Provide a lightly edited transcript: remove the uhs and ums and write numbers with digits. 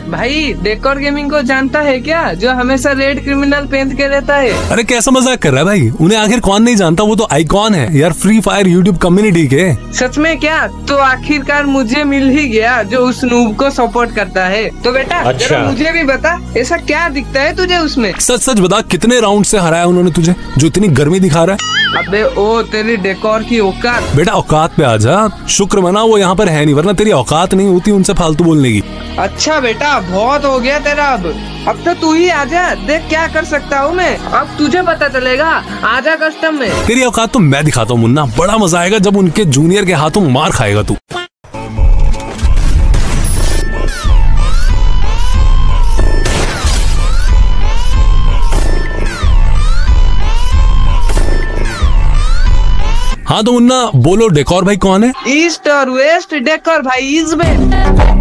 भाई decor gaming को जानता है क्या, जो हमेशा रेड क्रिमिनल पहन के रहता है। अरे कैसा मजाक कर रहा है भाई, उन्हें आखिर कौन नहीं जानता, वो तो आइकॉन है यार फ्री फायर यूट्यूब कम्युनिटी के। सच में क्या? तो आखिरकार मुझे मिल ही गया जो उस नूब को सपोर्ट करता है। तो बेटा अच्छा। मुझे भी बता, ऐसा क्या दिखता है तुझे उसमें? सच सच बता, कितने राउंड से हराया उन्होंने तुझे जो इतनी गर्मी दिखा रहा है? अबे ओ तेरी डेकोर की औकात। बेटा औकात पे आ जा, शुक्र मना वो यहाँ पर है नहीं, वरना तेरी औकात नहीं होती उनसे फालतू बोलने की। अच्छा बेटा बहुत हो गया तेरा, अब तो तू ही आजा, देख क्या कर सकता हूँ मैं, अब तुझे पता चलेगा। आजा कस्टम में। तेरी औकात तो मैं दिखाता हूँ मुन्ना, बड़ा मजा आएगा जब उनके जूनियर के हाथों मार खाएगा तू। हाँ तो मुन्ना बोलो, डेकोर भाई कौन है? ईस्ट और वेस्ट डेकोर भाई इज में।